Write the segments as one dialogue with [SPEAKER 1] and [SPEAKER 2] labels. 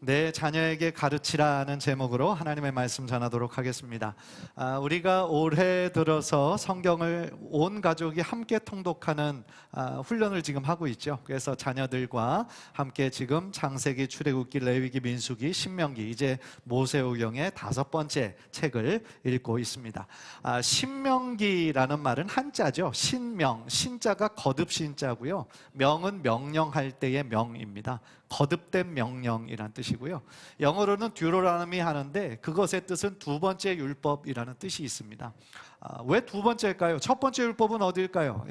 [SPEAKER 1] 내 자녀에게 가르치라는 제목으로 하나님의 말씀 전하도록 하겠습니다. 우리가 올해 들어서 성경을 온 가족이 함께 통독하는 훈련을 지금 하고 있죠. 그래서 자녀들과 함께 지금 창세기, 출애굽기, 레위기, 민수기, 신명기, 이제 모세오경의 5번째 책을 읽고 있습니다. 신명기라는 말은 한자죠. 신명, 신자가 거듭 신자고요. 명은 명령할 때의 명입니다. 거듭된 명령이란 뜻이고요. 영어로는 듀로노미 하는데 그것의 뜻은 두 번째 율법이라는 뜻이 있습니다. 왜 두 번째일까요? 첫 번째 율법은 어디일까요?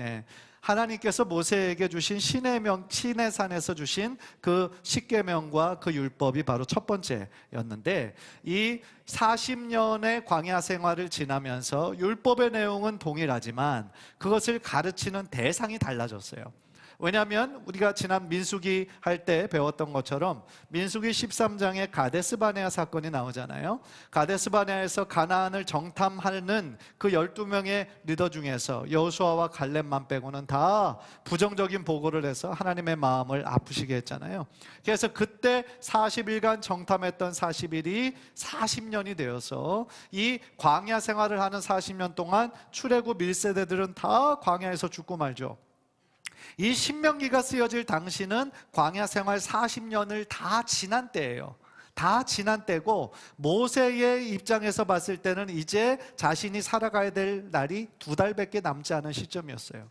[SPEAKER 1] 하나님께서 모세에게 주신 신의 산에서 주신 그 십계명과 그 율법이 바로 첫 번째였는데, 이 40년의 광야 생활을 지나면서 율법의 내용은 동일하지만 그것을 가르치는 대상이 달라졌어요. 왜냐하면 우리가 지난 민수기 할 때 배웠던 것처럼 민수기 13장에 가데스바네아 사건이 나오잖아요. 가데스바네아에서 가나안을 정탐하는 그 12명의 리더 중에서 여호수아와 갈렙만 빼고는 다 부정적인 보고를 해서 하나님의 마음을 아프시게 했잖아요. 그래서 그때 40일간 정탐했던 40일이 40년이 되어서 이 광야 생활을 하는 40년 동안 출애굽 1세대들은 다 광야에서 죽고 말죠. 이 신명기가 쓰여질 당시는 광야 생활 40년을 다 지난 때예요. 다 지난 때고, 모세의 입장에서 봤을 때는 이제 자신이 살아가야 될 날이 2달밖에 남지 않은 시점이었어요.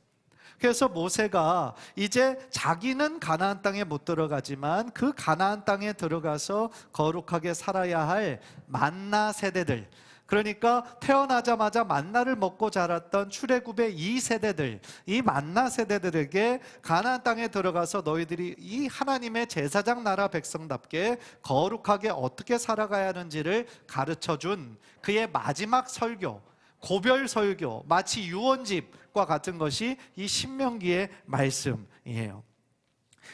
[SPEAKER 1] 그래서 모세가 이제 자기는 가나안 땅에 못 들어가지만 그 가나안 땅에 들어가서 거룩하게 살아야 할 만나 세대들, 그러니까 태어나자마자 만나를 먹고 자랐던 출애굽의 2세대들, 이 만나 세대들에게 가나안 땅에 들어가서 너희들이 이 하나님의 제사장 나라 백성답게 거룩하게 어떻게 살아가야 하는지를 가르쳐준 그의 마지막 설교, 고별 설교, 마치 유언집과 같은 것이 이 신명기의 말씀이에요.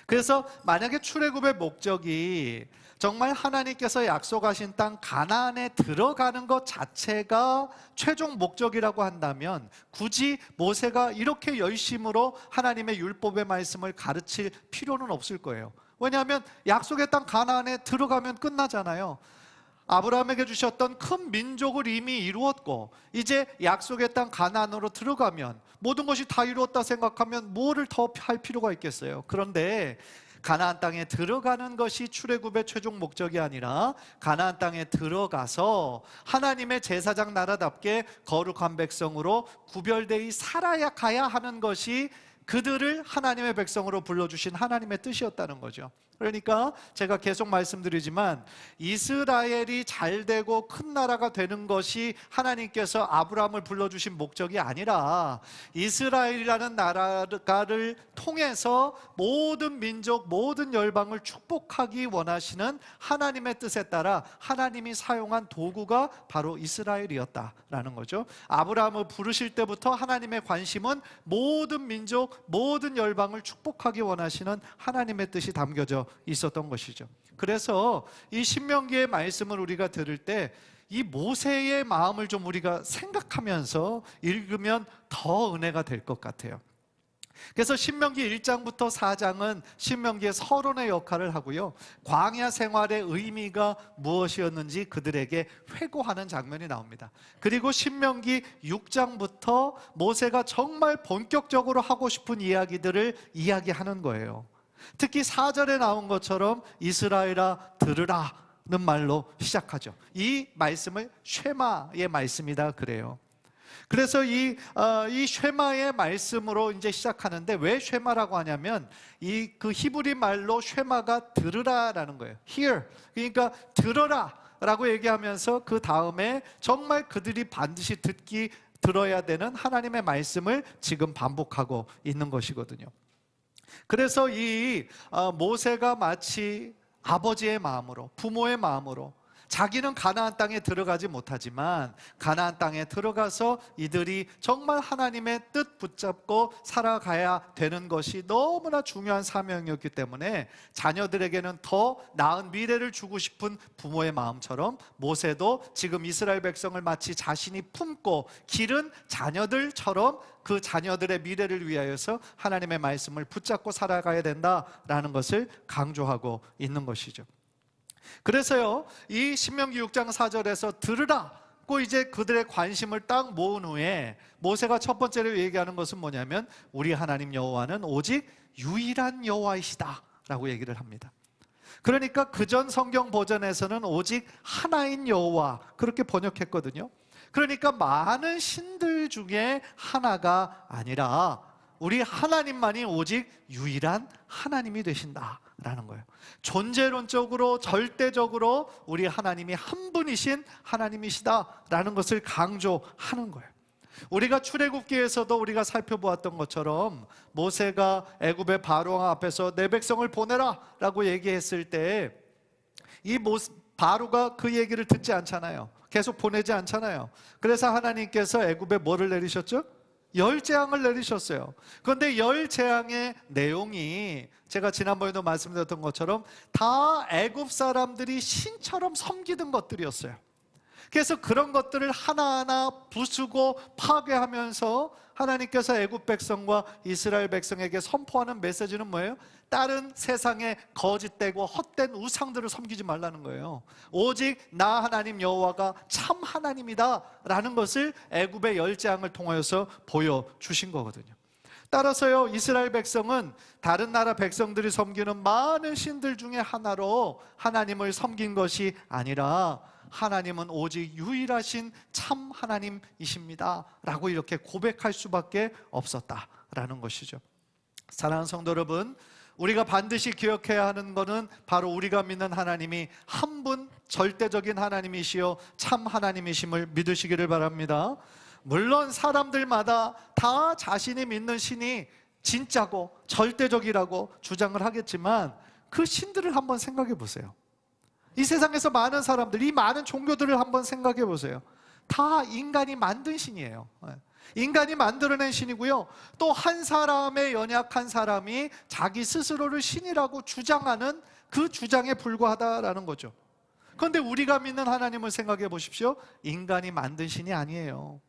[SPEAKER 1] 그래서 만약에 출애굽의 목적이 정말 하나님께서 약속하신 땅 가나안에 들어가는 것 자체가 최종 목적이라고 한다면 굳이 모세가 이렇게 열심으로 하나님의 율법의 말씀을 가르칠 필요는 없을 거예요. 왜냐하면 약속의 땅 가나안에 들어가면 끝나잖아요. 아브라함에게 주셨던 큰 민족을 이미 이루었고, 이제 약속의 땅 가나안으로 들어가면 모든 것이 다 이루었다 생각하면 뭐를 더 할 필요가 있겠어요. 그런데 가나안 땅에 들어가는 것이 출애굽의 최종 목적이 아니라 가나안 땅에 들어가서 하나님의 제사장 나라답게 거룩한 백성으로 구별되어 살아야 가야 하는 것이 그들을 하나님의 백성으로 불러주신 하나님의 뜻이었다는 거죠. 그러니까 제가 계속 말씀드리지만 이스라엘이 잘되고 큰 나라가 되는 것이 하나님께서 아브라함을 불러주신 목적이 아니라 이스라엘이라는 나라를 통해서 모든 민족, 모든 열방을 축복하기 원하시는 하나님의 뜻에 따라 하나님이 사용한 도구가 바로 이스라엘이었다라는 거죠. 아브라함을 부르실 때부터 하나님의 관심은 모든 민족, 모든 열방을 축복하기 원하시는 하나님의 뜻이 담겨져 있었던 것이죠. 그래서 이 신명기의 말씀을 우리가 들을 때 이 모세의 마음을 좀 우리가 생각하면서 읽으면 더 은혜가 될 것 같아요. 그래서 신명기 1장부터 4장은 신명기의 서론의 역할을 하고요, 광야 생활의 의미가 무엇이었는지 그들에게 회고하는 장면이 나옵니다. 그리고 신명기 6장부터 모세가 정말 본격적으로 하고 싶은 이야기들을 이야기하는 거예요. 특히 4절에 나온 것처럼 이스라엘아 들으라 는 말로 시작하죠. 이 말씀을 쉐마의 말씀이다 그래요. 그래서 이 쉐마의 말씀으로 이제 시작하는데, 왜 쉐마라고 하냐면 그 히브리 말로 쉐마가 들으라라는 거예요. Hear, 그러니까 들어라 라고 얘기하면서 그 다음에 정말 그들이 반드시 들어야 되는 하나님의 말씀을 지금 반복하고 있는 것이거든요. 그래서 이 모세가 마치 아버지의 마음으로, 부모의 마음으로, 자기는 가나안 땅에 들어가지 못하지만 가나안 땅에 들어가서 이들이 정말 하나님의 뜻 붙잡고 살아가야 되는 것이 너무나 중요한 사명이었기 때문에 자녀들에게는 더 나은 미래를 주고 싶은 부모의 마음처럼 모세도 지금 이스라엘 백성을 마치 자신이 품고 기른 자녀들처럼 그 자녀들의 미래를 위하여서 하나님의 말씀을 붙잡고 살아가야 된다라는 것을 강조하고 있는 것이죠. 그래서요, 이 신명기 6장 4절에서 들으라고 이제 그들의 관심을 딱 모은 후에 모세가 첫 번째로 얘기하는 것은 뭐냐면 우리 하나님 여호와는 오직 유일한 여호와이시다 라고 얘기를 합니다. 그러니까 그전 성경 버전에서는 오직 하나인 여호와 그렇게 번역했거든요. 그러니까 많은 신들 중에 하나가 아니라 우리 하나님만이 오직 유일한 하나님이 되신다라는 거예요. 존재론적으로 절대적으로 우리 하나님이 한 분이신 하나님이시다라는 것을 강조하는 거예요. 우리가 출애굽기에서도 우리가 살펴보았던 것처럼 모세가 애굽의 바로왕 앞에서 내 백성을 보내라 라고 얘기했을 때 이 바로가 그 얘기를 듣지 않잖아요. 계속 보내지 않잖아요. 그래서 하나님께서 애굽에 뭐를 내리셨죠? 10재앙을 내리셨어요. 그런데 10재앙의 내용이 제가 지난번에도 말씀드렸던 것처럼 다 애굽 사람들이 신처럼 섬기던 것들이었어요. 그래서 그런 것들을 하나하나 부수고 파괴하면서 하나님께서 애굽 백성과 이스라엘 백성에게 선포하는 메시지는 뭐예요? 다른 세상의 거짓되고 헛된 우상들을 섬기지 말라는 거예요. 오직 나 하나님 여호와가 참 하나님이다 라는 것을 애굽의 10재앙을 통하여서 보여주신 거거든요. 따라서요, 이스라엘 백성은 다른 나라 백성들이 섬기는 많은 신들 중에 하나로 하나님을 섬긴 것이 아니라 하나님은 오직 유일하신 참 하나님이십니다 라고 이렇게 고백할 수밖에 없었다라는 것이죠. 사랑하는 성도 여러분, 우리가 반드시 기억해야 하는 것은 바로 우리가 믿는 하나님이 한 분 절대적인 하나님이시요 참 하나님이심을 믿으시기를 바랍니다. 물론 사람들마다 다 자신이 믿는 신이 진짜고 절대적이라고 주장을 하겠지만 그 신들을 한번 생각해 보세요. 이 세상에서 많은 사람들, 이 많은 종교들을 한번 생각해 보세요. 다 인간이 만든 신이에요. 인간이 만들어낸 신이고요. 또 한 사람의 연약한 사람이 자기 스스로를 신이라고 주장하는 그 주장에 불과하다라는 거죠. 그런데 우리가 믿는 하나님을 생각해 보십시오. 인간이 만든 신이 아니에요.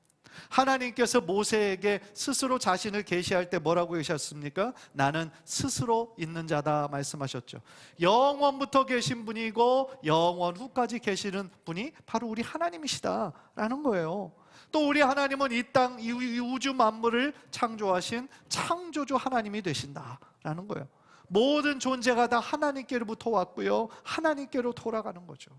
[SPEAKER 1] 하나님께서 모세에게 스스로 자신을 계시할 때 뭐라고 계셨습니까? 나는 스스로 있는 자다 말씀하셨죠. 영원부터 계신 분이고 영원 후까지 계시는 분이 바로 우리 하나님이시다라는 거예요. 또 우리 하나님은 이 땅, 이 우주 만물을 창조하신 창조주 하나님이 되신다라는 거예요. 모든 존재가 다 하나님께로부터 왔고요, 하나님께로 돌아가는 거죠.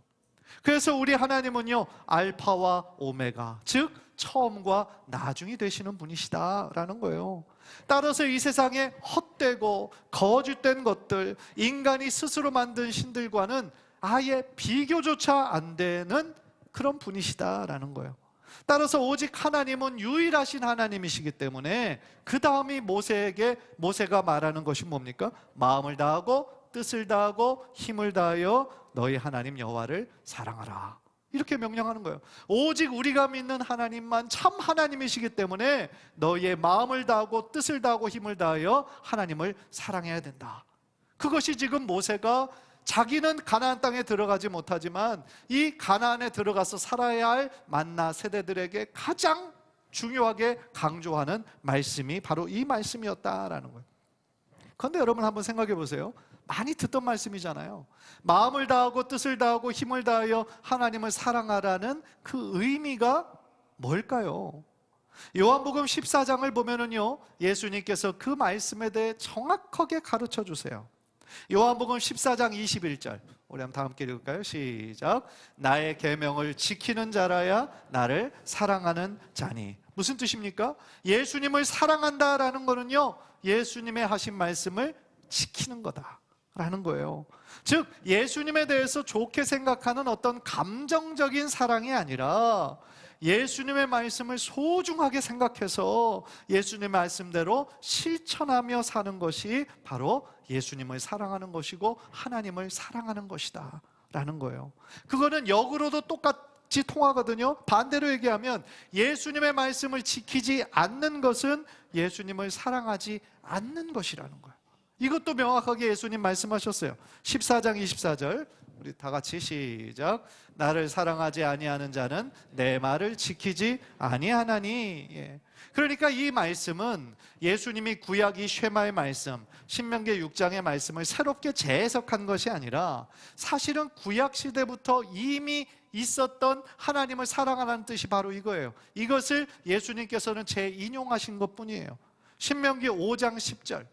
[SPEAKER 1] 그래서 우리 하나님은요, 알파와 오메가, 즉 처음과 나중이 되시는 분이시다라는 거예요. 따라서 이 세상에 헛되고 거짓된 것들, 인간이 스스로 만든 신들과는 아예 비교조차 안 되는 그런 분이시다라는 거예요. 따라서 오직 하나님은 유일하신 하나님이시기 때문에 그 다음이 모세가 말하는 것이 뭡니까? 마음을 다하고 뜻을 다하고 힘을 다하여 너희 하나님 여호와를 사랑하라, 이렇게 명령하는 거예요. 오직 우리가 믿는 하나님만 참 하나님이시기 때문에 너희의 마음을 다하고 뜻을 다하고 힘을 다하여 하나님을 사랑해야 된다. 그것이 지금 모세가 자기는 가나안 땅에 들어가지 못하지만 이 가나안에 들어가서 살아야 할 만나 세대들에게 가장 중요하게 강조하는 말씀이 바로 이 말씀이었다라는 거예요. 그런데 여러분 한번 생각해 보세요. 많이 듣던 말씀이잖아요. 마음을 다하고 뜻을 다하고 힘을 다하여 하나님을 사랑하라는 그 의미가 뭘까요? 요한복음 14장을 보면은요, 예수님께서 그 말씀에 대해 정확하게 가르쳐 주세요. 요한복음 14장 21절, 우리 한번 다 함께 읽을까요? 시작. 나의 계명을 지키는 자라야 나를 사랑하는 자니. 무슨 뜻입니까? 예수님을 사랑한다라는 거는요, 예수님의 하신 말씀을 지키는 거다라는 거예요. 즉 예수님에 대해서 좋게 생각하는 어떤 감정적인 사랑이 아니라 예수님의 말씀을 소중하게 생각해서 예수님의 말씀대로 실천하며 사는 것이 바로 예수님을 사랑하는 것이고 하나님을 사랑하는 것이다 라는 거예요. 그거는 역으로도 똑같이 통하거든요. 반대로 얘기하면 예수님의 말씀을 지키지 않는 것은 예수님을 사랑하지 않는 것이라는 거예요. 이것도 명확하게 예수님 말씀하셨어요. 14장 24절 우리 다 같이 시작. 나를 사랑하지 아니하는 자는 내 말을 지키지 아니하나니. 예. 그러니까 이 말씀은 예수님이 구약 이 쉐마의 말씀, 신명기 6장의 말씀을 새롭게 재해석한 것이 아니라 사실은 구약 시대부터 이미 있었던 하나님을 사랑하라는 뜻이 바로 이거예요. 이것을 예수님께서는 재인용하신 것뿐이에요. 신명기 5장 10절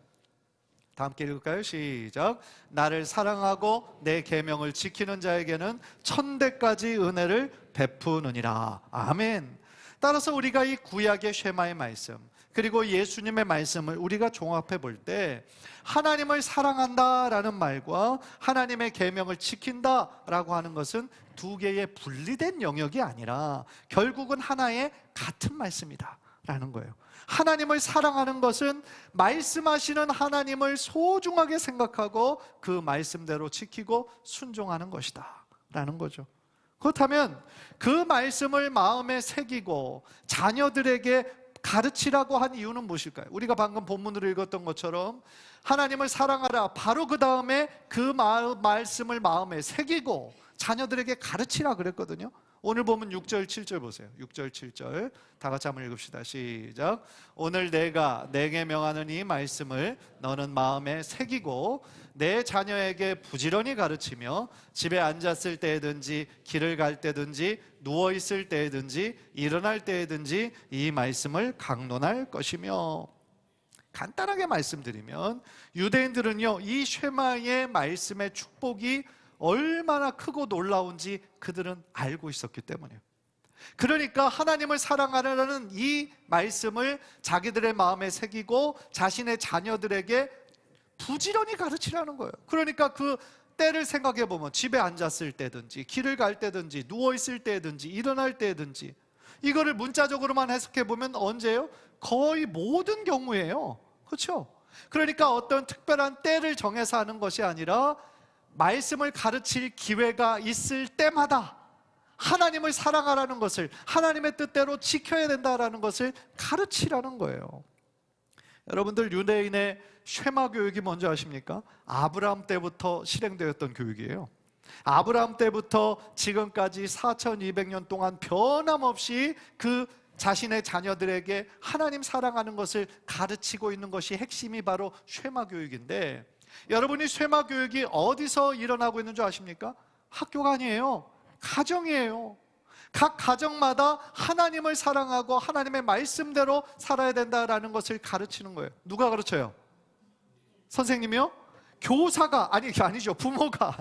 [SPEAKER 1] 다 함께 읽을까요? 시작. 나를 사랑하고 내 계명을 지키는 자에게는 천대까지 은혜를 베푸느니라. 아멘. 따라서 우리가 이 구약의 쉐마의 말씀 그리고 예수님의 말씀을 우리가 종합해 볼 때 하나님을 사랑한다라는 말과 하나님의 계명을 지킨다라고 하는 것은 두 개의 분리된 영역이 아니라 결국은 하나의 같은 말씀이다라는 거예요. 하나님을 사랑하는 것은 말씀하시는 하나님을 소중하게 생각하고 그 말씀대로 지키고 순종하는 것이다 라는 거죠. 그렇다면 그 말씀을 마음에 새기고 자녀들에게 가르치라고 한 이유는 무엇일까요? 우리가 방금 본문으로 읽었던 것처럼 하나님을 사랑하라, 바로 그 다음에 그 말씀을 마음에 새기고 자녀들에게 가르치라 그랬거든요. 오늘 보면 6절 7절 보세요. 6절 7절 다 같이 한번 읽읍시다. 시작. 오늘 내가 내게 명하는 이 말씀을 너는 마음에 새기고 내 자녀에게 부지런히 가르치며 집에 앉았을 때든지 길을 갈 때든지 누워있을 때든지 일어날 때든지 이 말씀을 강론할 것이며. 간단하게 말씀드리면 유대인들은요 이 쉐마의 말씀의 축복이 얼마나 크고 놀라운지 그들은 알고 있었기 때문이에요. 그러니까 하나님을 사랑하라는 이 말씀을 자기들의 마음에 새기고 자신의 자녀들에게 부지런히 가르치라는 거예요. 그러니까 그 때를 생각해 보면 집에 앉았을 때든지 길을 갈 때든지 누워있을 때든지 일어날 때든지 이거를 문자적으로만 해석해 보면 언제예요? 거의 모든 경우예요. 그렇죠? 그러니까 어떤 특별한 때를 정해서 하는 것이 아니라 말씀을 가르칠 기회가 있을 때마다 하나님을 사랑하라는 것을, 하나님의 뜻대로 지켜야 된다는 것을 가르치라는 거예요. 여러분들 유대인의 쉐마 교육이 뭔지 아십니까? 아브라함 때부터 실행되었던 교육이에요. 아브라함 때부터 지금까지 4200년 동안 변함없이 그 자신의 자녀들에게 하나님 사랑하는 것을 가르치고 있는 것이 핵심이 바로 쉐마 교육인데, 여러분이 쉐마 교육이 어디서 일어나고 있는 줄 아십니까? 학교가 아니에요. 가정이에요. 각 가정마다 하나님을 사랑하고 하나님의 말씀대로 살아야 된다라는 것을 가르치는 거예요. 누가 가르쳐요? 선생님이요? 교사가, 아니죠. 부모가.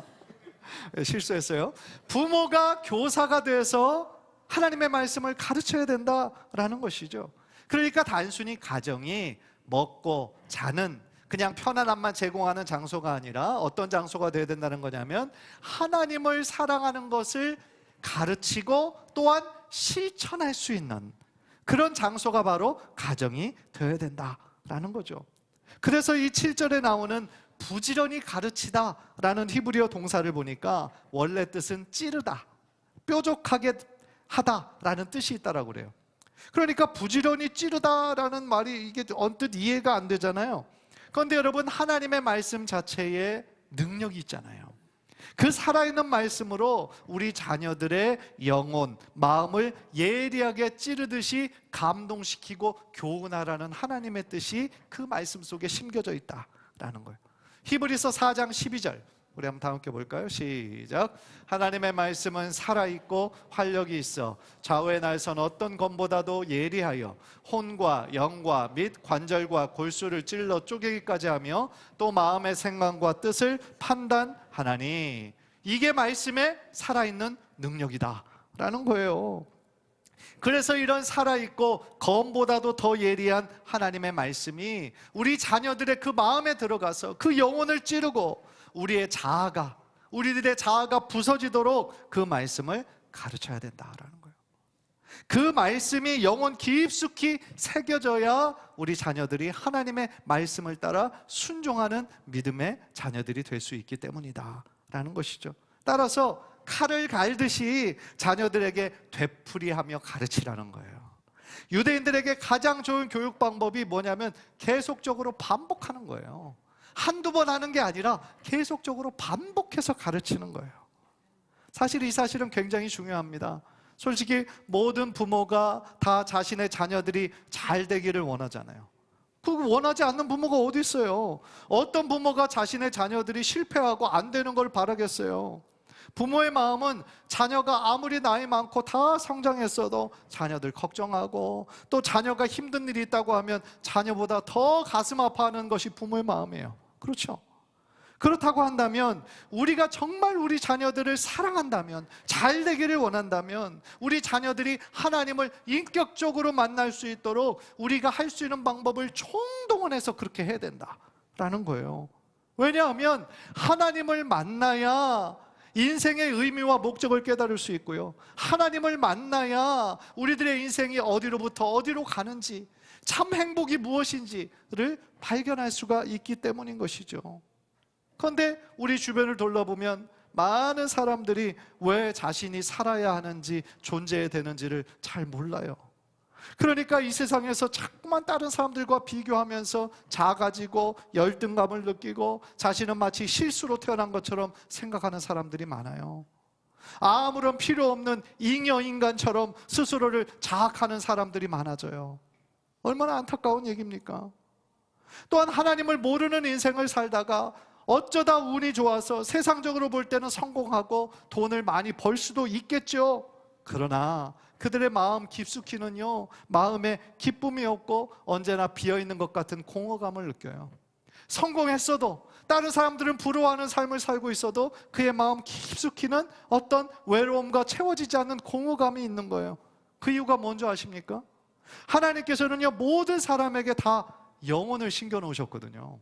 [SPEAKER 1] 실수했어요. 부모가 교사가 돼서 하나님의 말씀을 가르쳐야 된다라는 것이죠. 그러니까 단순히 가정이 먹고 자는 그냥 편안함만 제공하는 장소가 아니라 어떤 장소가 되어야 된다는 거냐면 하나님을 사랑하는 것을 가르치고 또한 실천할 수 있는 그런 장소가 바로 가정이 되어야 된다라는 거죠. 그래서 이 7절에 나오는 부지런히 가르치다 라는 히브리어 동사를 보니까 원래 뜻은 찌르다, 뾰족하게 하다라는 뜻이 있다라고 그래요. 그러니까 부지런히 찌르다라는 말이 이게 언뜻 이해가 안 되잖아요. 그런데 여러분, 하나님의 말씀 자체에 능력이 있잖아요. 그 살아있는 말씀으로 우리 자녀들의 영혼, 마음을 예리하게 찌르듯이 감동시키고 교훈하라는 하나님의 뜻이 그 말씀 속에 심겨져 있다라는 거예요. 히브리서 4장 12절 우리 한번 다 함께 볼까요? 시작. 하나님의 말씀은 살아있고 활력이 있어 좌우의 날선 어떤 검보다도 예리하여 혼과 영과 및 관절과 골수를 찔러 쪼개기까지 하며 또 마음의 생각과 뜻을 판단하나니. 이게 말씀의 살아있는 능력이다 라는 거예요. 그래서 이런 살아있고 검보다도 더 예리한 하나님의 말씀이 우리 자녀들의 그 마음에 들어가서 그 영혼을 찌르고 우리들의 자아가 부서지도록 그 말씀을 가르쳐야 된다라는 거예요. 그 말씀이 영혼 깊숙이 새겨져야 우리 자녀들이 하나님의 말씀을 따라 순종하는 믿음의 자녀들이 될 수 있기 때문이다라는 것이죠. 따라서 칼을 갈듯이 자녀들에게 되풀이하며 가르치라는 거예요. 유대인들에게 가장 좋은 교육 방법이 뭐냐면 계속적으로 반복하는 거예요. 한두 번 하는 게 아니라 계속적으로 반복해서 가르치는 거예요. 사실 이 사실은 굉장히 중요합니다. 솔직히 모든 부모가 다 자신의 자녀들이 잘 되기를 원하잖아요. 그 원하지 않는 부모가 어디 있어요? 어떤 부모가 자신의 자녀들이 실패하고 안 되는 걸 바라겠어요? 부모의 마음은 자녀가 아무리 나이 많고 다 성장했어도 자녀들 걱정하고, 또 자녀가 힘든 일이 있다고 하면 자녀보다 더 가슴 아파하는 것이 부모의 마음이에요. 그렇죠? 그렇다고 한다면, 우리가 정말 우리 자녀들을 사랑한다면, 잘 되기를 원한다면, 우리 자녀들이 하나님을 인격적으로 만날 수 있도록 우리가 할 수 있는 방법을 총동원해서 그렇게 해야 된다라는 거예요. 왜냐하면 하나님을 만나야 인생의 의미와 목적을 깨달을 수 있고요, 하나님을 만나야 우리들의 인생이 어디로부터 어디로 가는지, 참 행복이 무엇인지를 발견할 수가 있기 때문인 것이죠. 그런데 우리 주변을 돌아보면 많은 사람들이 왜 자신이 살아야 하는지, 존재해야 되는지를 잘 몰라요. 그러니까 이 세상에서 자꾸만 다른 사람들과 비교하면서 작아지고 열등감을 느끼고 자신은 마치 실수로 태어난 것처럼 생각하는 사람들이 많아요. 아무런 필요 없는 잉여인간처럼 스스로를 자학하는 사람들이 많아져요. 얼마나 안타까운 얘기입니까? 또한 하나님을 모르는 인생을 살다가 어쩌다 운이 좋아서 세상적으로 볼 때는 성공하고 돈을 많이 벌 수도 있겠죠. 그러나 그들의 마음 깊숙이는요, 마음에 기쁨이 없고 언제나 비어있는 것 같은 공허감을 느껴요. 성공했어도, 다른 사람들은 부러워하는 삶을 살고 있어도 그의 마음 깊숙이는 어떤 외로움과 채워지지 않는 공허감이 있는 거예요. 그 이유가 뭔지 아십니까? 하나님께서는요, 모든 사람에게 다 영혼을 심겨 놓으셨거든요.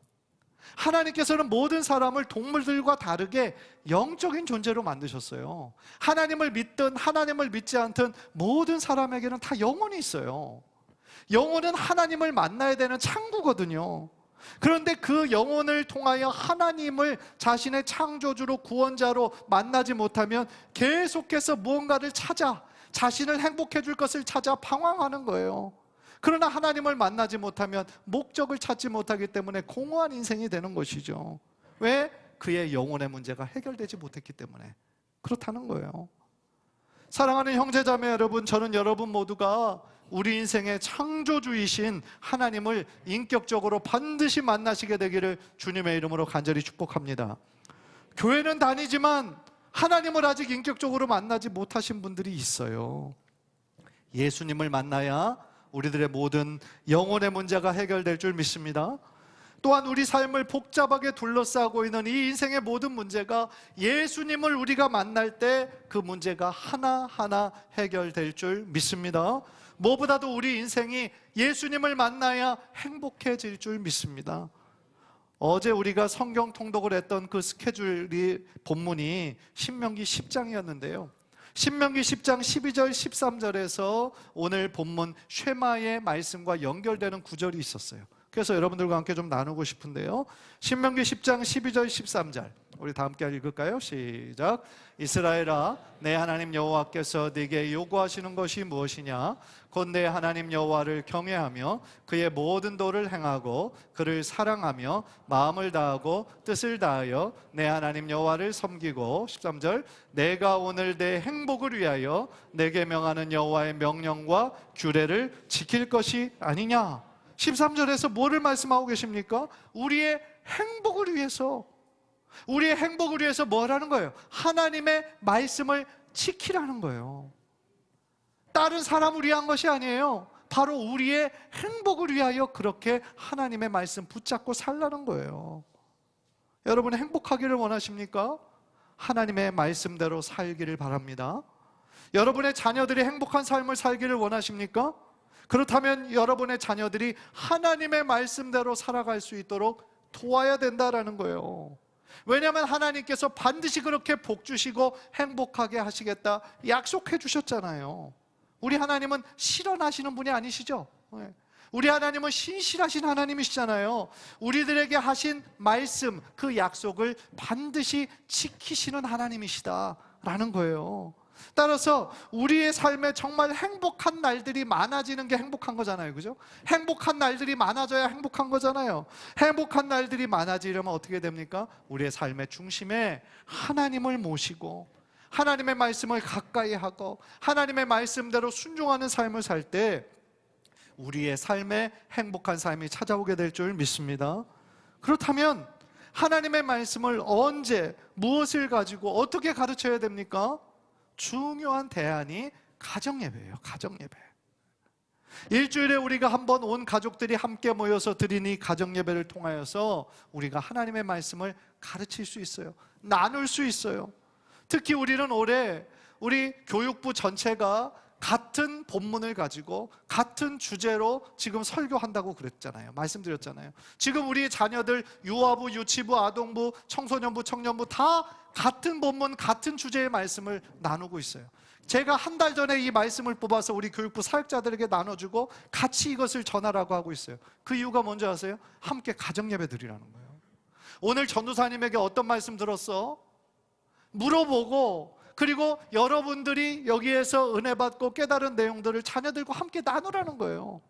[SPEAKER 1] 하나님께서는 모든 사람을 동물들과 다르게 영적인 존재로 만드셨어요. 하나님을 믿든 하나님을 믿지 않든 모든 사람에게는 다 영혼이 있어요. 영혼은 하나님을 만나야 되는 창구거든요. 그런데 그 영혼을 통하여 하나님을 자신의 창조주로, 구원자로 만나지 못하면 계속해서 무언가를 찾아, 자신을 행복해 줄 것을 찾아 방황하는 거예요. 그러나 하나님을 만나지 못하면 목적을 찾지 못하기 때문에 공허한 인생이 되는 것이죠. 왜? 그의 영혼의 문제가 해결되지 못했기 때문에 그렇다는 거예요. 사랑하는 형제자매 여러분, 저는 여러분 모두가 우리 인생의 창조주이신 하나님을 인격적으로 반드시 만나시게 되기를 주님의 이름으로 간절히 축복합니다. 교회는 다니지만 하나님을 아직 인격적으로 만나지 못하신 분들이 있어요. 예수님을 만나야 우리들의 모든 영혼의 문제가 해결될 줄 믿습니다. 또한 우리 삶을 복잡하게 둘러싸고 있는 이 인생의 모든 문제가 예수님을 우리가 만날 때 그 문제가 하나하나 해결될 줄 믿습니다. 무엇보다도 우리 인생이 예수님을 만나야 행복해질 줄 믿습니다. 어제 우리가 성경 통독을 했던 그 스케줄이, 본문이 신명기 10장이었는데요 신명기 10장 12절 13절에서 오늘 본문 쉐마의 말씀과 연결되는 구절이 있었어요. 그래서 여러분들과 함께 좀 나누고 싶은데요, 신명기 10장 12절 13절 우리 다 함께 읽을까요? 시작. 이스라엘아, 내 하나님 여호와께서 네게 요구하시는 것이 무엇이냐? 곧 내 하나님 여호와를 경외하며 그의 모든 도를 행하고 그를 사랑하며 마음을 다하고 뜻을 다하여 내 하나님 여호와를 섬기고, 13절, 내가 오늘 내 행복을 위하여 내게 명하는 여호와의 명령과 규례를 지킬 것이 아니냐? 13절에서 뭐를 말씀하고 계십니까? 우리의 행복을 위해서, 우리의 행복을 위해서 뭐라는 거예요? 하나님의 말씀을 지키라는 거예요. 다른 사람을 위한 것이 아니에요. 바로 우리의 행복을 위하여 그렇게 하나님의 말씀 붙잡고 살라는 거예요. 여러분 행복하기를 원하십니까? 하나님의 말씀대로 살기를 바랍니다. 여러분의 자녀들이 행복한 삶을 살기를 원하십니까? 그렇다면 여러분의 자녀들이 하나님의 말씀대로 살아갈 수 있도록 도와야 된다라는 거예요. 왜냐하면 하나님께서 반드시 그렇게 복 주시고 행복하게 하시겠다 약속해 주셨잖아요. 우리 하나님은 실현하시는 분이 아니시죠? 우리 하나님은 신실하신 하나님이시잖아요. 우리들에게 하신 말씀, 그 약속을 반드시 지키시는 하나님이시다라는 거예요. 따라서 우리의 삶에 정말 행복한 날들이 많아지는 게 행복한 거잖아요. 그죠? 행복한 날들이 많아져야 행복한 거잖아요. 행복한 날들이 많아지려면 어떻게 됩니까? 우리의 삶의 중심에 하나님을 모시고 하나님의 말씀을 가까이 하고 하나님의 말씀대로 순종하는 삶을 살 때 우리의 삶에 행복한 삶이 찾아오게 될 줄 믿습니다. 그렇다면 하나님의 말씀을 언제, 무엇을 가지고 어떻게 가르쳐야 됩니까? 중요한 대안이 가정예배예요. 가정예배. 일주일에 우리가 한번 온 가족들이 함께 모여서 드리는 이 가정예배를 통하여서 우리가 하나님의 말씀을 가르칠 수 있어요. 나눌 수 있어요. 특히 우리는 올해 우리 교육부 전체가 같은 본문을 가지고 같은 주제로 지금 설교한다고 그랬잖아요. 말씀드렸잖아요. 지금 우리 자녀들 유아부, 유치부, 아동부, 청소년부, 청년부 다 같은 본문, 같은 주제의 말씀을 나누고 있어요. 제가 한 달 전에 이 말씀을 뽑아서 우리 교육부 사역자들에게 나눠주고 같이 이것을 전하라고 하고 있어요. 그 이유가 뭔지 아세요? 함께 가정예배 드리라는 거예요. 오늘 전도사님에게 어떤 말씀 들었어? 물어보고, 그리고 여러분들이 여기에서 은혜 받고 깨달은 내용들을 자녀들과 함께 나누라는 거예요.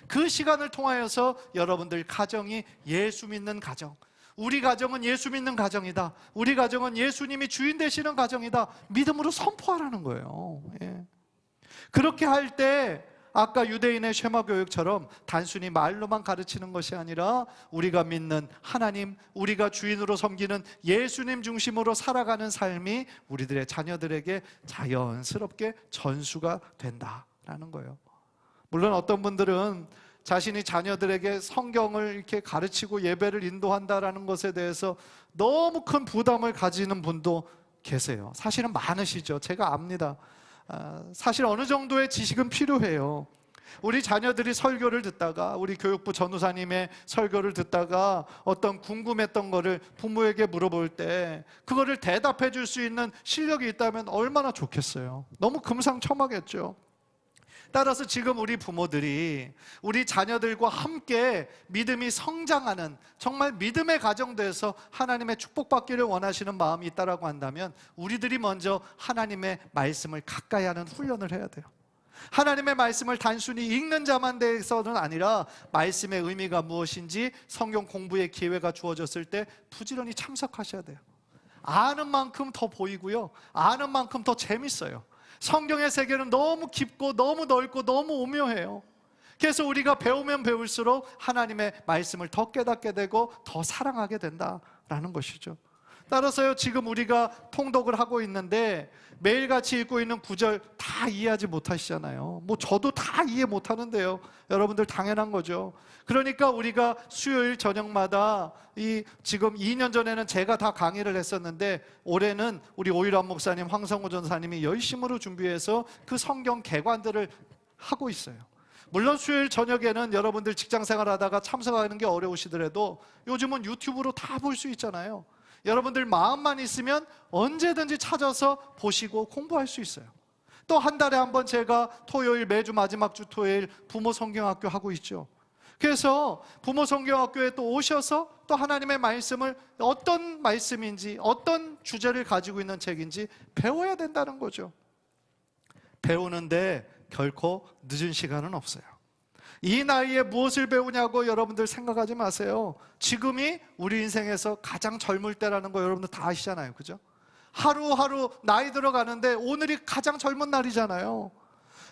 [SPEAKER 1] 그 시간을 통하여서 여러분들 가정이 예수 믿는 가정, 우리 가정은 예수 믿는 가정이다, 우리 가정은 예수님이 주인 되시는 가정이다, 믿음으로 선포하라는 거예요. 예. 그렇게 할 때 아까 유대인의 쉐마 교육처럼 단순히 말로만 가르치는 것이 아니라 우리가 믿는 하나님, 우리가 주인으로 섬기는 예수님 중심으로 살아가는 삶이 우리들의 자녀들에게 자연스럽게 전수가 된다라는 거예요. 물론 어떤 분들은 자신이 자녀들에게 성경을 이렇게 가르치고 예배를 인도한다라는 것에 대해서 너무 큰 부담을 가지는 분도 계세요. 사실은 많으시죠. 제가 압니다. 사실 어느 정도의 지식은 필요해요. 우리 자녀들이 설교를 듣다가, 우리 교육부 전도사님의 설교를 듣다가 어떤 궁금했던 거를 부모에게 물어볼 때 그거를 대답해 줄 수 있는 실력이 있다면 얼마나 좋겠어요. 너무 금상첨화겠죠. 따라서 지금 우리 부모들이 우리 자녀들과 함께 믿음이 성장하는, 정말 믿음의 가정돼서 하나님의 축복받기를 원하시는 마음이 있다라고 한다면 우리들이 먼저 하나님의 말씀을 가까이 하는 훈련을 해야 돼요. 하나님의 말씀을 단순히 읽는 자만 대해서는 아니라 말씀의 의미가 무엇인지 성경 공부의 기회가 주어졌을 때 부지런히 참석하셔야 돼요. 아는 만큼 더 보이고요, 아는 만큼 더 재밌어요. 성경의 세계는 너무 깊고 너무 넓고 너무 오묘해요. 그래서 우리가 배우면 배울수록 하나님의 말씀을 더 깨닫게 되고 더 사랑하게 된다라는 것이죠. 따라서요, 지금 우리가 통독을 하고 있는데 매일같이 읽고 있는 구절 다 이해하지 못하시잖아요. 저도 다 이해 못하는데요. 여러분들 당연한 거죠. 그러니까 우리가 수요일 저녁마다 지금 2년 전에는 제가 다 강의를 했었는데 올해는 우리 오일환 목사님, 황성우 전사님이 열심으로 준비해서 그 성경 개관들을 하고 있어요. 물론 수요일 저녁에는 여러분들 직장생활 하다가 참석하는 게 어려우시더라도 요즘은 유튜브로 다 볼 수 있잖아요. 여러분들 마음만 있으면 언제든지 찾아서 보시고 공부할 수 있어요. 또 한 달에 한 번 제가 토요일, 매주 마지막 주 토요일 부모 성경학교 하고 있죠. 그래서 부모 성경학교에 또 오셔서 또 하나님의 말씀을 어떤 말씀인지, 어떤 주제를 가지고 있는 책인지 배워야 된다는 거죠. 배우는데 결코 늦은 시간은 없어요. 이 나이에 무엇을 배우냐고 여러분들 생각하지 마세요. 지금이 우리 인생에서 가장 젊을 때라는 거 여러분들 다 아시잖아요. 그죠? 하루하루 나이 들어가는데 오늘이 가장 젊은 날이잖아요.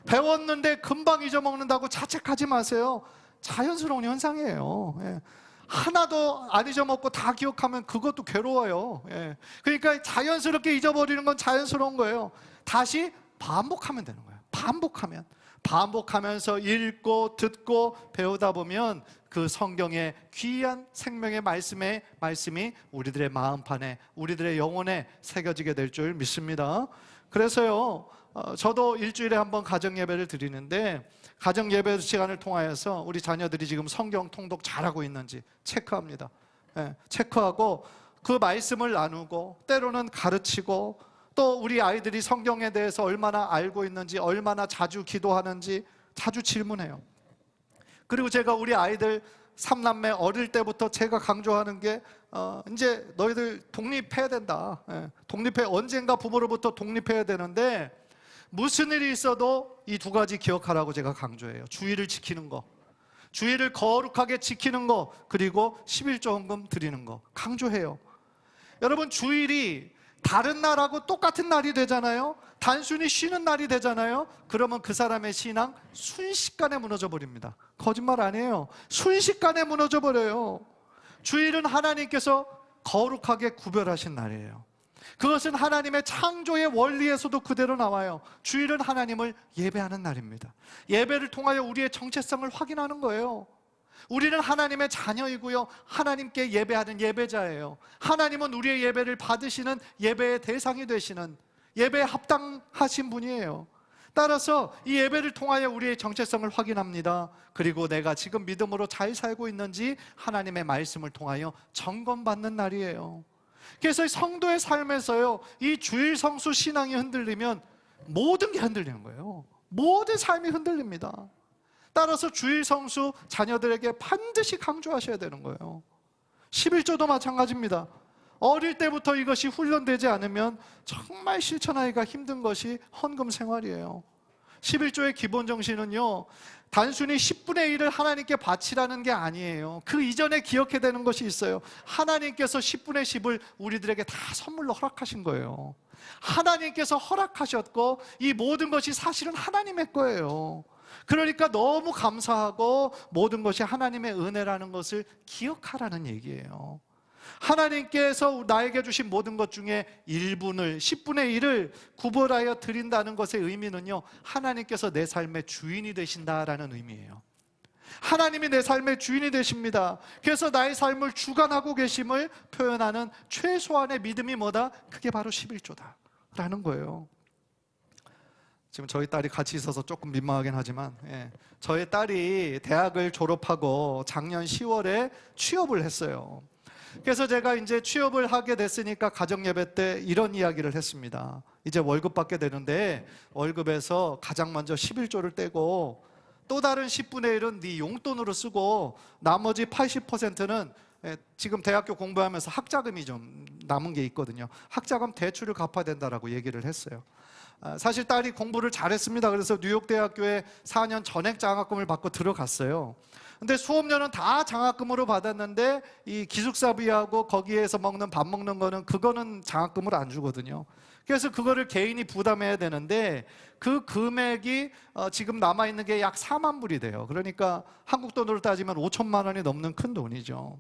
[SPEAKER 1] 배웠는데 금방 잊어먹는다고 자책하지 마세요. 자연스러운 현상이에요. 예. 하나도 안 잊어먹고 다 기억하면 그것도 괴로워요. 예. 그러니까 자연스럽게 잊어버리는 건 자연스러운 거예요. 다시 반복하면 되는 거예요. 반복하면서 읽고 듣고 배우다 보면 그 성경의 귀한 생명의 말씀이 우리들의 마음판에, 우리들의 영혼에 새겨지게 될 줄 믿습니다. 그래서요, 저도 일주일에 한 번 가정예배를 드리는데 가정예배 시간을 통하여서 우리 자녀들이 지금 성경 통독 잘하고 있는지 체크합니다. 예, 체크하고 그 말씀을 나누고 때로는 가르치고 또 우리 아이들이 성경에 대해서 얼마나 알고 있는지, 얼마나 자주 기도하는지 자주 질문해요. 그리고 제가 우리 아이들 3남매 어릴 때부터 제가 강조하는 게 이제 너희들 독립해야 된다. 언젠가 부모로부터 독립해야 되는데 무슨 일이 있어도 이 두 가지 기억하라고 제가 강조해요. 주의를 지키는 거, 주의를 거룩하게 지키는 거, 그리고 11조 헌금 드리는 거 강조해요. 여러분, 주일이 다른 날하고 똑같은 날이 되잖아요. 단순히 쉬는 날이 되잖아요. 그러면 그 사람의 신앙 순식간에 무너져 버립니다. 거짓말 아니에요. 순식간에 무너져 버려요. 주일은 하나님께서 거룩하게 구별하신 날이에요. 그것은 하나님의 창조의 원리에서도 그대로 나와요. 주일은 하나님을 예배하는 날입니다. 예배를 통하여 우리의 정체성을 확인하는 거예요. 우리는 하나님의 자녀이고요, 하나님께 예배하는 예배자예요. 하나님은 우리의 예배를 받으시는 예배의 대상이 되시는, 예배에 합당하신 분이에요. 따라서 이 예배를 통하여 우리의 정체성을 확인합니다. 그리고 내가 지금 믿음으로 잘 살고 있는지 하나님의 말씀을 통하여 점검받는 날이에요. 그래서 성도의 삶에서요, 이 주일 성수 신앙이 흔들리면 모든 게 흔들리는 거예요. 모든 삶이 흔들립니다. 따라서 주일 성수 자녀들에게 반드시 강조하셔야 되는 거예요. 11조도 마찬가지입니다. 어릴 때부터 이것이 훈련되지 않으면 정말 실천하기가 힘든 것이 헌금 생활이에요. 11조의 기본 정신은요, 단순히 10분의 1을 하나님께 바치라는 게 아니에요. 그 이전에 기억해야 되는 것이 있어요. 하나님께서 10분의 10을 우리들에게 다 선물로 허락하신 거예요. 하나님께서 허락하셨고 이 모든 것이 사실은 하나님의 거예요. 그러니까 너무 감사하고 모든 것이 하나님의 은혜라는 것을 기억하라는 얘기예요. 하나님께서 나에게 주신 모든 것 중에 1분을, 10분의 1을 구별하여 드린다는 것의 의미는요, 하나님께서 내 삶의 주인이 되신다라는 의미예요. 하나님이 내 삶의 주인이 되십니다. 그래서 나의 삶을 주관하고 계심을 표현하는 최소한의 믿음이 뭐다? 그게 바로 11조다 라는 거예요. 지금 저희 딸이 같이 있어서 조금 민망하긴 하지만, 저희 딸이 대학을 졸업하고 작년 10월에 취업을 했어요. 그래서 제가 이제 취업을 하게 됐으니까 가정예배 때 이런 이야기를 했습니다. 이제 월급 받게 되는데 월급에서 가장 먼저 11조를 떼고 또 다른 10분의 1은 네 용돈으로 쓰고 나머지 80%는 지금 대학교 공부하면서 학자금이 좀 남은 게 있거든요. 학자금 대출을 갚아야 된다라고 얘기를 했어요. 사실 딸이 공부를 잘했습니다. 그래서 뉴욕대학교에 4년 전액 장학금을 받고 들어갔어요. 근데 수업료는 다 장학금으로 받았는데 이 기숙사비하고 거기에서 먹는 밥 먹는 거는 그거는 장학금으로 안 주거든요. 그래서 그거를 개인이 부담해야 되는데 그 금액이 지금 남아있는 게 약 4만 불이 돼요. 그러니까 한국 돈으로 따지면 5천만 원이 넘는 큰 돈이죠.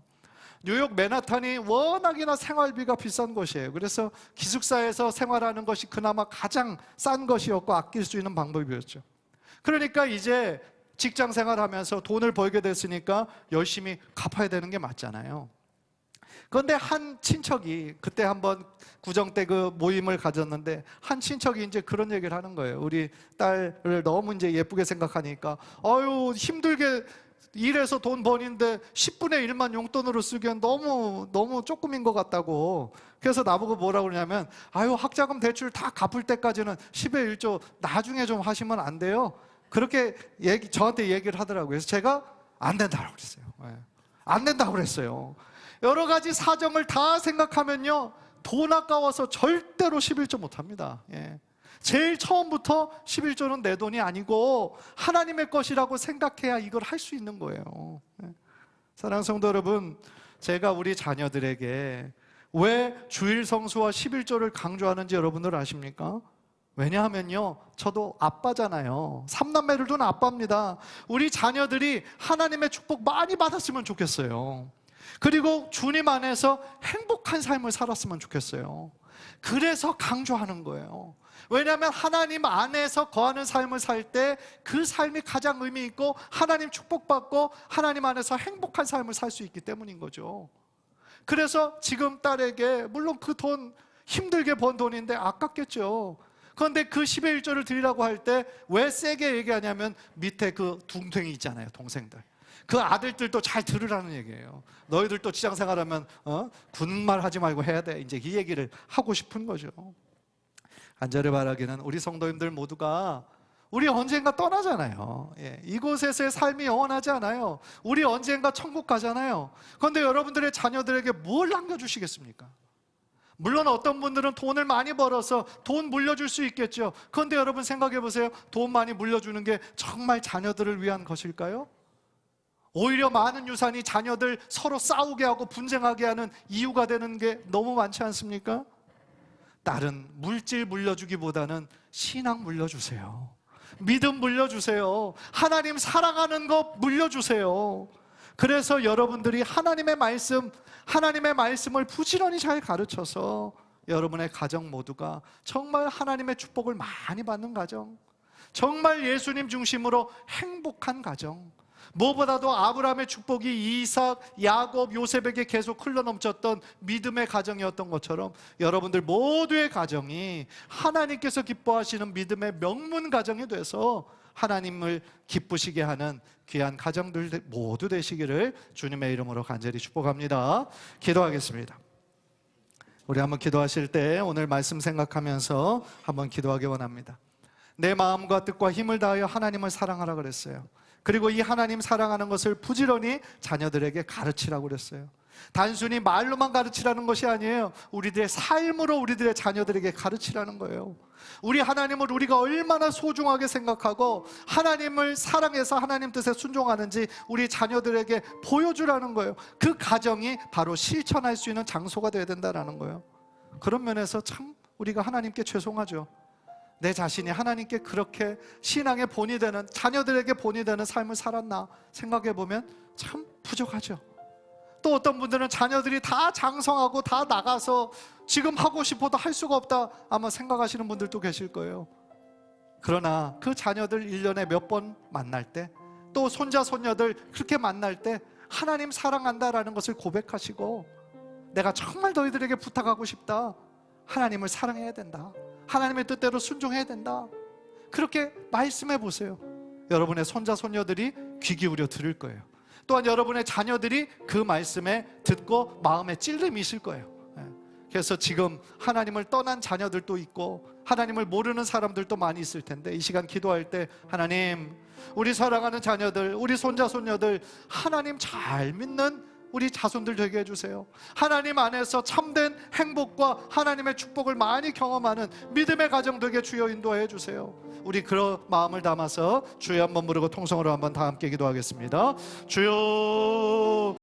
[SPEAKER 1] 뉴욕 맨하탄이 워낙이나 생활비가 비싼 곳이에요. 그래서 기숙사에서 생활하는 것이 그나마 가장 싼 것이었고 아낄 수 있는 방법이었죠. 그러니까 이제 직장 생활하면서 돈을 벌게 됐으니까 열심히 갚아야 되는 게 맞잖아요. 그런데 한 친척이, 그때 한번 구정 때 그 모임을 가졌는데 한 친척이 이제 그런 얘기를 하는 거예요. 우리 딸을 너무 이제 예쁘게 생각하니까 아유 힘들게 일해서 돈 버는데 10분의 1만 용돈으로 쓰기엔 너무 조금인 것 같다고. 그래서 나보고 뭐라고 그러냐면 아유 학자금 대출 다 갚을 때까지는 10의 1조 나중에 좀 하시면 안 돼요? 그렇게 저한테 얘기를 하더라고요. 그래서 제가 안 된다고 그랬어요. 안 된다고 그랬어요. 여러 가지 사정을 다 생각하면요, 돈 아까워서 절대로 11조 못합니다. 제일 처음부터 11조는 내 돈이 아니고 하나님의 것이라고 생각해야 이걸 할 수 있는 거예요. 사랑하는 성도 여러분, 제가 우리 자녀들에게 왜 주일 성수와 11조를 강조하는지 여러분들 아십니까? 왜냐하면요, 저도 아빠잖아요. 3남매를 둔 아빠입니다. 우리 자녀들이 하나님의 축복 많이 받았으면 좋겠어요. 그리고 주님 안에서 행복한 삶을 살았으면 좋겠어요. 그래서 강조하는 거예요. 왜냐하면 하나님 안에서 거하는 삶을 살 때 그 삶이 가장 의미 있고 하나님 축복받고 하나님 안에서 행복한 삶을 살 수 있기 때문인 거죠. 그래서 지금 딸에게 물론 그 돈 힘들게 번 돈인데 아깝겠죠. 그런데 그 10의 1조를 드리라고 할 때 왜 세게 얘기하냐면 밑에 그 둥둥이 있잖아요, 동생들. 그 아들들도 잘 들으라는 얘기예요. 너희들도 직장생활하면 군말 하지 말고 해야 돼. 이제 이 얘기를 하고 싶은 거죠. 간절히 바라기는 우리 성도님들 모두가 우리 언젠가 떠나잖아요. 이곳에서의 삶이 영원하지 않아요. 우리 언젠가 천국 가잖아요. 그런데 여러분들의 자녀들에게 뭘 남겨주시겠습니까? 물론 어떤 분들은 돈을 많이 벌어서 돈 물려줄 수 있겠죠. 그런데 여러분 생각해 보세요. 돈 많이 물려주는 게 정말 자녀들을 위한 것일까요? 오히려 많은 유산이 자녀들 서로 싸우게 하고 분쟁하게 하는 이유가 되는 게 너무 많지 않습니까? 다른 물질 물려주기보다는 신앙 물려주세요. 믿음 물려주세요. 하나님 사랑하는 것 물려주세요. 그래서 여러분들이 하나님의 말씀을 부지런히 잘 가르쳐서 여러분의 가정 모두가 정말 하나님의 축복을 많이 받는 가정, 정말 예수님 중심으로 행복한 가정, 무엇보다도 아브라함의 축복이 이삭, 야곱, 요셉에게 계속 흘러넘쳤던 믿음의 가정이었던 것처럼 여러분들 모두의 가정이 하나님께서 기뻐하시는 믿음의 명문 가정이 돼서 하나님을 기쁘시게 하는 귀한 가정들 모두 되시기를 주님의 이름으로 간절히 축복합니다. 기도하겠습니다. 우리 한번 기도하실 때 오늘 말씀 생각하면서 한번 기도하기 원합니다. 내 마음과 뜻과 힘을 다하여 하나님을 사랑하라 그랬어요. 그리고 이 하나님 사랑하는 것을 부지런히 자녀들에게 가르치라고 그랬어요. 단순히 말로만 가르치라는 것이 아니에요. 우리들의 삶으로 우리들의 자녀들에게 가르치라는 거예요. 우리 하나님을 우리가 얼마나 소중하게 생각하고 하나님을 사랑해서 하나님 뜻에 순종하는지 우리 자녀들에게 보여주라는 거예요. 그 가정이 바로 실천할 수 있는 장소가 되어야 된다는 거예요. 그런 면에서 참 우리가 하나님께 죄송하죠. 내 자신이 하나님께 그렇게 신앙의 본이 되는, 자녀들에게 본이 되는 삶을 살았나 생각해 보면 참 부족하죠. 또 어떤 분들은 자녀들이 다 장성하고 다 나가서 지금 하고 싶어도 할 수가 없다 아마 생각하시는 분들도 계실 거예요. 그러나 그 자녀들 1년에 몇 번 만날 때, 또 손자 손녀들 그렇게 만날 때 하나님 사랑한다라는 것을 고백하시고, 내가 정말 너희들에게 부탁하고 싶다, 하나님을 사랑해야 된다, 하나님의 뜻대로 순종해야 된다, 그렇게 말씀해 보세요. 여러분의 손자 손녀들이 귀 기울여 들을 거예요. 또한 여러분의 자녀들이 그 말씀에 듣고 마음에 찔림이 있을 거예요. 그래서 지금 하나님을 떠난 자녀들도 있고 하나님을 모르는 사람들도 많이 있을 텐데, 이 시간 기도할 때 하나님, 우리 사랑하는 자녀들, 우리 손자 손녀들 하나님 잘 믿는 우리 자손들 되게 해주세요. 하나님 안에서 참된 행복과 하나님의 축복을 많이 경험하는 믿음의 가정 되게 주여 인도해 주세요. 우리 그런 마음을 담아서 주여 한번 부르고 통성으로 한번 다 함께 기도하겠습니다. 주여.